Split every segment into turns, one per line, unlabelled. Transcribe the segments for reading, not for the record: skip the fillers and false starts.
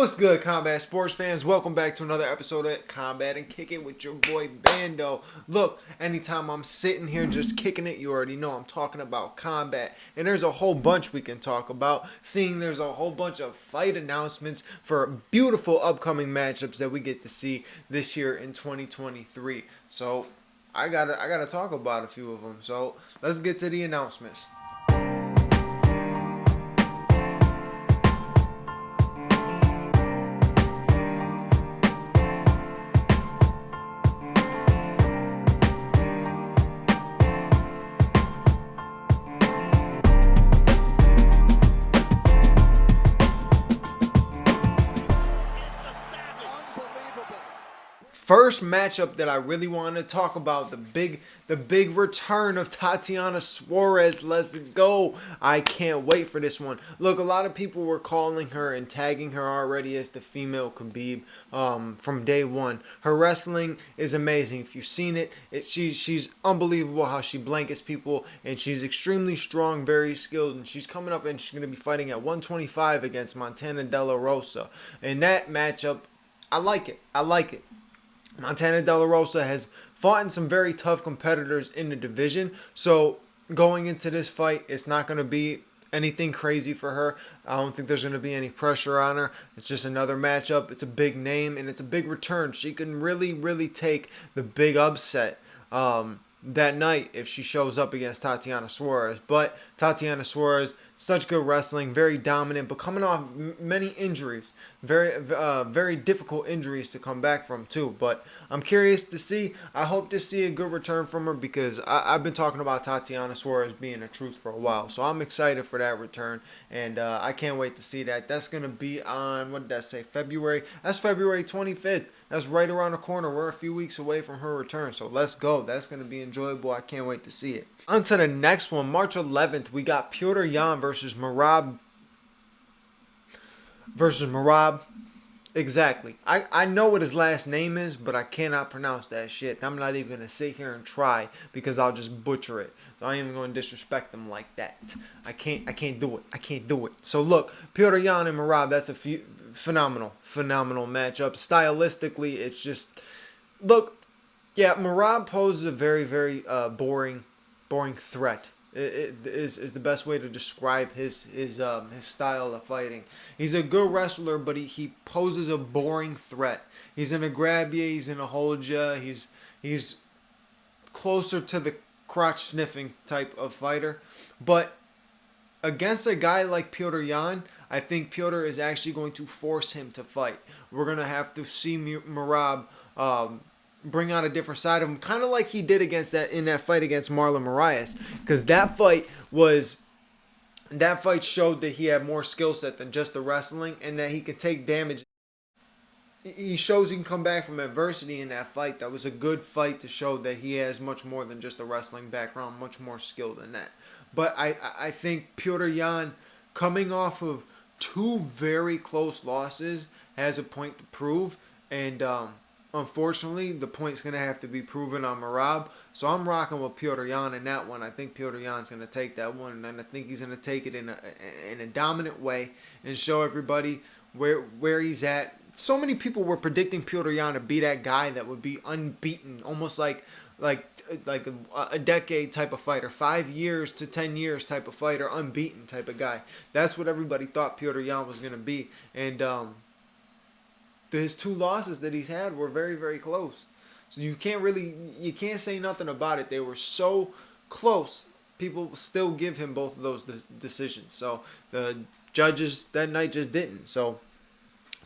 What's good, Combat Sports fans? Welcome back to another episode of Combat and Kick It with your boy Bando. Look, anytime I'm sitting here just kicking it, you already know I'm talking about combat. And there's a whole bunch we can talk about, seeing there's a whole bunch of fight announcements for beautiful upcoming matchups that we get to see this year in 2023. So I gotta talk about a few of them. So let's get to the announcements. First matchup that I really want to talk about, the big return of Tatiana Suarez. Let's go. I can't wait for this one. Look, a lot of people were calling her and tagging her already as the female Khabib from day one. Her wrestling is amazing. If you've seen it, she's unbelievable how she blankets people, and she's extremely strong, very skilled, and she's coming up and she's going to be fighting at 125 against Montana De La Rosa. And that matchup, I like it. Montana De La Rosa has fought in some very tough competitors in the division. So going into this fight, it's not going to be anything crazy for her. I don't think there's going to be any pressure on her. It's just another matchup. It's a big name and it's a big return. She can really take the big upset that night if she shows up against Tatiana Suarez. But Tatiana Suarez, such good wrestling, very dominant, but coming off many injuries, very difficult injuries to come back from too. But I'm curious to see. I hope to see a good return from her because I've been talking about Tatiana Suarez being a truth for a while. So I'm excited for that return, and I can't wait to see that. That's gonna be on, what did that say? February. That's February 25th. That's right around the corner. We're a few weeks away from her return. So let's go. That's going to be enjoyable. I can't wait to see it. On to the next one. March 11th, we got Petr Yan versus Merab. Exactly. I know what his last name is, but I cannot pronounce that shit. I'm not even going to sit here and try because I'll just butcher it. So I ain't even going to disrespect him like that. I can't do it. So look, Petr Yan and Merab, that's a phenomenal matchup. Stylistically, it's just, look, yeah, Merab poses a very boring threat. It is the best way to describe his style of fighting. He's a good wrestler, but he poses a boring threat. He's gonna grab you, he's gonna hold you. He's closer to the crotch sniffing type of fighter. But against a guy like Petr Yan, I think Petr is actually going to force him to fight. We're gonna have to see Merab bring out a different side of him, kind of like he did in that fight against Marlon Moraes, because that fight showed that he had more skill set than just the wrestling, and that he could take damage. He shows he can come back from adversity in that fight. That was a good fight to show that he has much more than just a wrestling background, much more skill than that. But I think Petr Yan, coming off of two very close losses, has a point to prove, and unfortunately, the point's going to have to be proven on Merab. So I'm rocking with Petr Yan in that one. I think Petr Yan's going to take that one, and I think he's going to take it in a dominant way and show everybody where he's at. So many people were predicting Petr Yan to be that guy that would be unbeaten, almost like a decade type of fighter, 5 years to 10 years type of fighter, unbeaten type of guy. That's what everybody thought Petr Yan was going to be. And his two losses that he's had were very close. So you can't say nothing about it. They were so close. People still give him both of those decisions. So the judges that night just didn't. So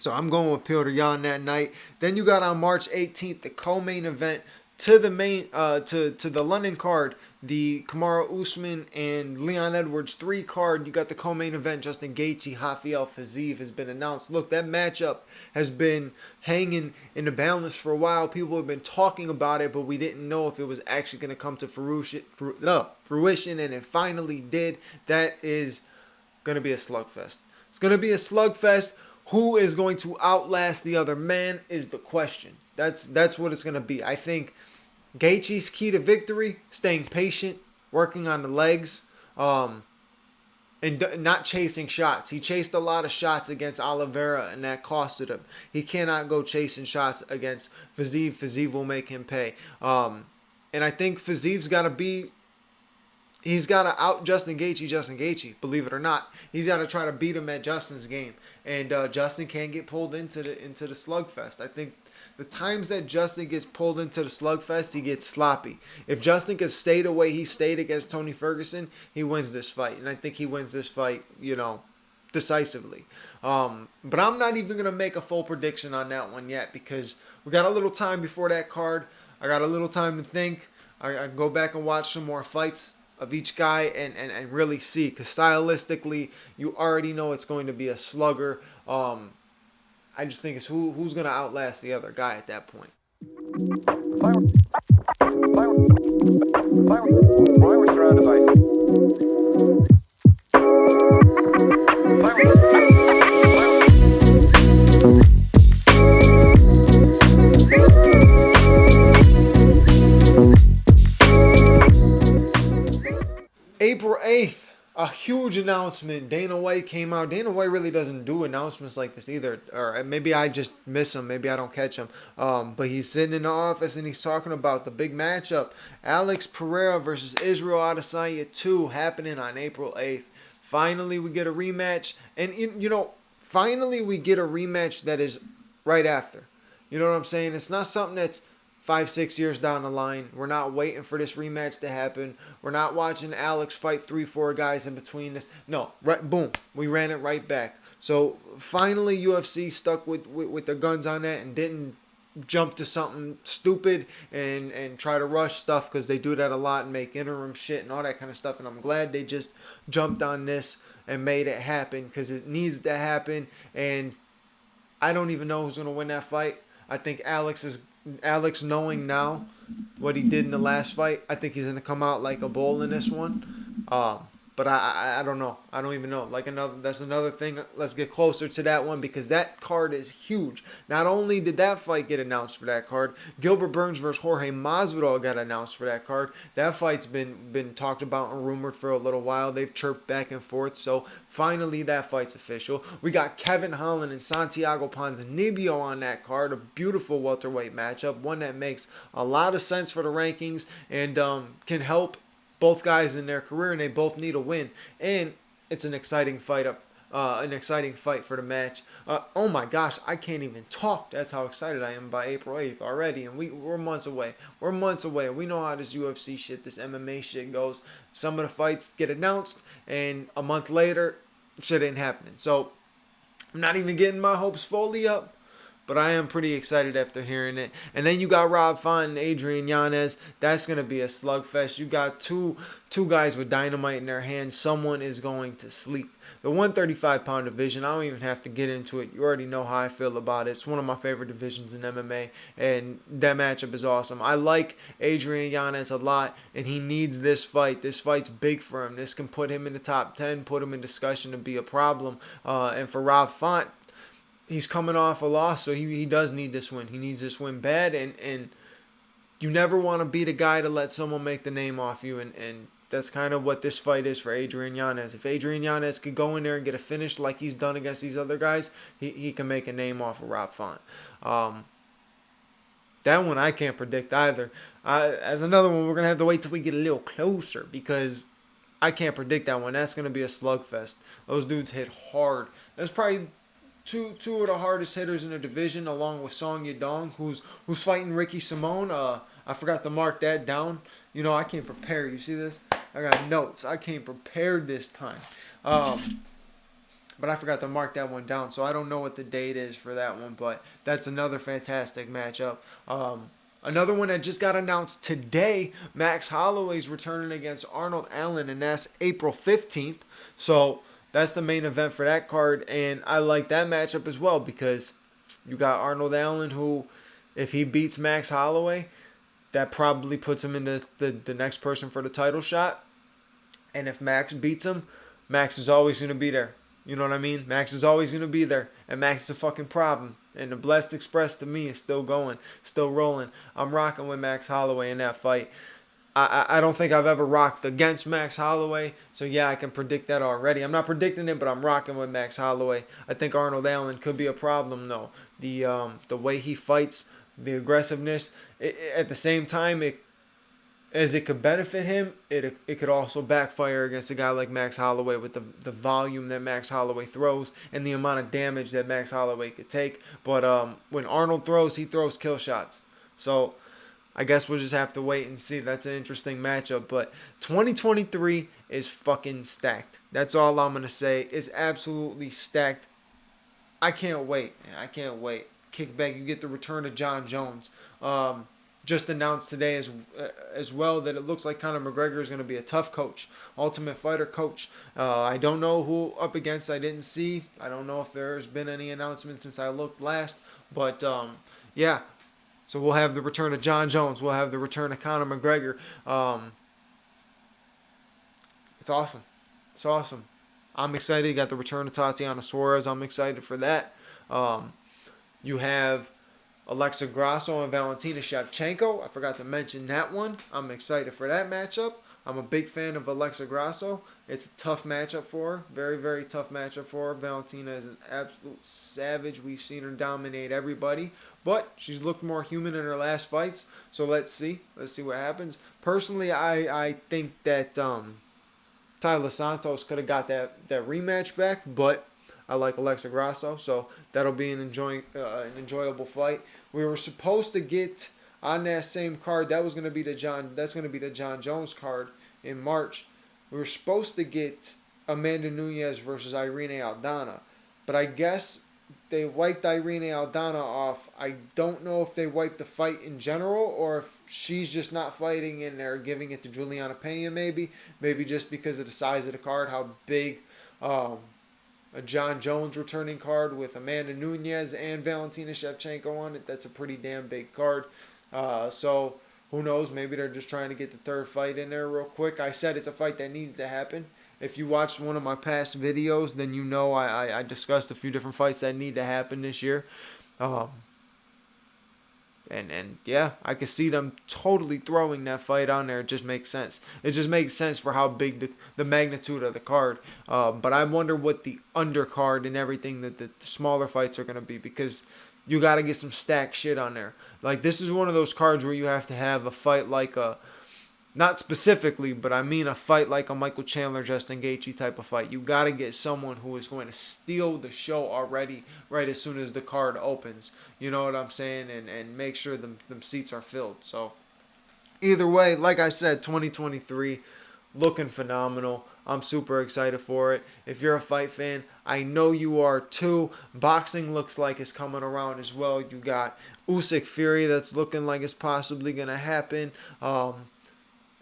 I'm going with Petr Yan that night. Then you got on March 18th the co-main event to the London card, the Kamaru Usman and Leon Edwards 3 card. You got the co-main event, Justin Gaethje, Rafael Fiziev has been announced. Look, that matchup has been hanging in the balance for a while. People have been talking about it, but we didn't know if it was actually going to come to fruition, and it finally did. That is going to be a slugfest. It's going to be a slugfest. Who is going to outlast the other man is the question. That's what it's going to be. I think Gaethje's key to victory, staying patient, working on the legs. and not chasing shots. He chased a lot of shots against Oliveira, and that costed him. He cannot go chasing shots against Fiziev. Fiziev will make him pay. And I think Fiziev's got to be. He's got to out Justin Gaethje. Justin Gaethje, believe it or not, he's got to try to beat him at Justin's game, and Justin can't get pulled into the slugfest. I think the times that Justin gets pulled into the slugfest, he gets sloppy. If Justin could stay the way he stayed against Tony Ferguson, he wins this fight, and I think he wins this fight, decisively. But I'm not even gonna make a full prediction on that one yet because we got a little time before that card. I got a little time to think. I can go back and watch some more fights of each guy and really see, because stylistically you already know it's going to be a slugger. I just think it's who's going to outlast the other guy at that point.
We're surrounded by
April 8th, a huge announcement. Dana White came out. Dana White really doesn't do announcements like this either. Or maybe I just miss him. Maybe I don't catch him. But he's sitting in the office and he's talking about the big matchup. Alex Pereira versus Israel Adesanya 2 happening on April 8th. Finally, we get a rematch. And, finally we get a rematch that is right after. You know what I'm saying? It's not something that's 5-6 years down the line. We're not waiting for this rematch to happen. We're not watching Alex fight 3-4 guys in between this. No, right, boom, we ran it right back. So finally UFC stuck with their guns on that and didn't jump to something stupid and try to rush stuff, because they do that a lot and make interim shit and all that kind of stuff. And I'm glad they just jumped on this and made it happen, because it needs to happen. And I don't even know who's going to win that fight. I think Alex, knowing now what he did in the last fight, I think he's going to come out like a bull in this one. But I don't know. I don't even know. That's another thing. Let's get closer to that one, because that card is huge. Not only did that fight get announced for that card, Gilbert Burns versus Jorge Masvidal got announced for that card. That fight's been talked about and rumored for a little while. They've chirped back and forth. So finally that fight's official. We got Kevin Holland and Santiago Ponzinibbio on that card. A beautiful welterweight matchup. One that makes a lot of sense for the rankings and can help both guys in their career, and they both need a win. And it's an exciting fight for the match. Oh my gosh, I can't even talk. That's how excited I am by April 8th already, and we're months away. We're months away. We know how this UFC shit, this MMA shit goes. Some of the fights get announced, and a month later, shit ain't happening. So I'm not even getting my hopes fully up, but I am pretty excited after hearing it. And then you got Rob Font and Adrian Yanez. That's going to be a slugfest. You got two guys with dynamite in their hands. Someone is going to sleep. The 135-pound division, I don't even have to get into it. You already know how I feel about it. It's one of my favorite divisions in MMA, and that matchup is awesome. I like Adrian Yanez a lot, and he needs this fight. This fight's big for him. This can put him in the top 10, put him in discussion to be a problem. And for Rob Font, he's coming off a loss, so he does need this win. He needs this win bad, and you never want to be the guy to let someone make the name off you, and that's kind of what this fight is for Adrian Yanez. If Adrian Yanez could go in there and get a finish like he's done against these other guys, he can make a name off of Rob Font. That one I can't predict either. As another one, we're going to have to wait till we get a little closer, because I can't predict that one. That's going to be a slugfest. Those dudes hit hard. That's probably two of the hardest hitters in the division, along with Song Yadong, who's fighting Ricky Simone. I forgot to mark that down. I can't prepare. You see this? I got notes. I came prepared this time. But I forgot to mark that one down, so I don't know what the date is for that one, but that's another fantastic matchup. Another one that just got announced today, Max Holloway's returning against Arnold Allen, and that's April 15th. So that's the main event for that card, and I like that matchup as well, because you got Arnold Allen, who, if he beats Max Holloway, that probably puts him in the next person for the title shot. And if Max beats him, Max is always going to be there. You know what I mean? Max is always going to be there, and Max is a fucking problem. And the Blessed Express, to me, is still going, still rolling. I'm rocking with Max Holloway in that fight. I don't think I've ever rocked against Max Holloway, so yeah, I can predict that already. I'm not predicting it, but I'm rocking with Max Holloway. I think Arnold Allen could be a problem though. The way he fights, the aggressiveness. At the same time, as it could benefit him, it could also backfire against a guy like Max Holloway with the volume that Max Holloway throws and the amount of damage that Max Holloway could take. But when Arnold throws, he throws kill shots. So I guess we'll just have to wait and see. That's an interesting matchup. But 2023 is fucking stacked. That's all I'm going to say. It's absolutely stacked. I can't wait. I can't wait. Kickback, you get the return of John Jones. Just announced today as well that it looks like Conor McGregor is going to be a tough coach, Ultimate Fighter coach. I don't know who up against. I didn't see. I don't know if there's been any announcements since I looked last. But yeah, so we'll have the return of John Jones. We'll have the return of Conor McGregor. It's awesome. It's awesome. I'm excited. You got the return of Tatiana Suarez. I'm excited for that. You have Alexa Grasso and Valentina Shevchenko. I forgot to mention that one. I'm excited for that matchup. I'm a big fan of Alexa Grasso. It's a tough matchup for her. Very, very tough matchup for her. Valentina is an absolute savage. We've seen her dominate everybody. But she's looked more human in her last fights. So let's see. Let's see what happens. Personally, I think that Tyler Santos could have got that rematch back. But I like Alexa Grasso. So that'll be an enjoyable fight. We were supposed to get on that same card. That's going to be the John Jones card in March. We were supposed to get Amanda Nunes versus Irene Aldana, but I guess they wiped Irene Aldana off. I don't know if they wiped the fight in general or if she's just not fighting and they're giving it to Juliana Pena maybe just because of the size of the card, how big a John Jones returning card with Amanda Nunes and Valentina Shevchenko on it. That's a pretty damn big card. So who knows? Maybe they're just trying to get the third fight in there real quick. I said it's a fight that needs to happen. If you watched one of my past videos, then you know I discussed a few different fights that need to happen this year. And yeah, I could see them totally throwing that fight on there. It just makes sense. It just makes sense for how big the magnitude of the card. But I wonder what the undercard and everything that the smaller fights are going to be because you got to get some stacked shit on there. Like this is one of those cards where you have to have a fight like not specifically, but I mean a fight like a Michael Chandler, Justin Gaethje type of fight. You got to get someone who is going to steal the show already right as soon as the card opens. You know what I'm saying? And make sure them seats are filled. So either way, like I said, 2023 looking phenomenal. I'm super excited for it. If you're a fight fan, I know you are too. Boxing looks like it's coming around as well. You got Usyk Fury that's looking like it's possibly going to happen.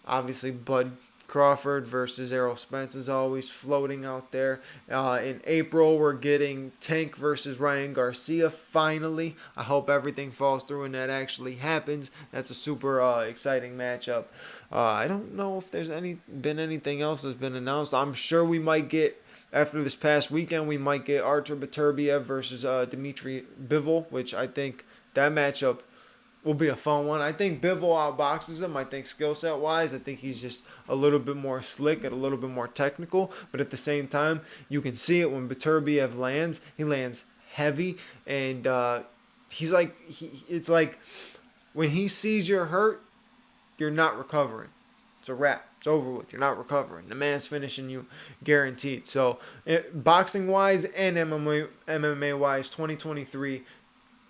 Obviously, Bud Crawford versus Errol Spence is always floating out there. In April, we're getting Tank versus Ryan Garcia finally. I hope everything falls through and that actually happens. That's a super exciting matchup. I don't know if there's been anything else that's been announced. I'm sure we might get, after this past weekend, we might get Artur Beterbiev versus Dmitry Bivol, which I think that matchup will be a fun one. I think Bivol outboxes him. I think skill set wise, I think he's just a little bit more slick and a little bit more technical. But at the same time, you can see it when Beterbiev lands. He lands heavy, and it's like when he sees you're hurt, you're not recovering. It's a wrap. It's over with. You're not recovering. The man's finishing you guaranteed. So boxing wise and MMA wise, 2023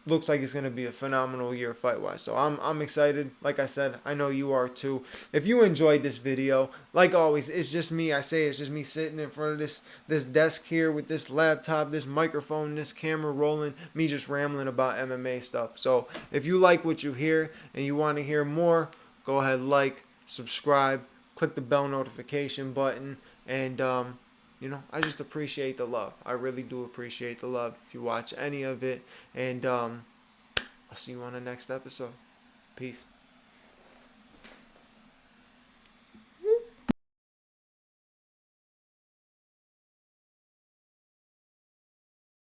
looks like it's going to be a phenomenal year fight-wise. So I'm excited. Like I said, I know you are too. If you enjoyed this video, like always, it's just me. I say it's just me sitting in front of this desk here with this laptop, this microphone, this camera rolling, me just rambling about MMA stuff. So if you like what you hear and you want to hear more, go ahead, like, subscribe, click the bell notification button, and I just appreciate the love. I really do appreciate the love if you watch any of it. And I'll see you on the next episode. Peace.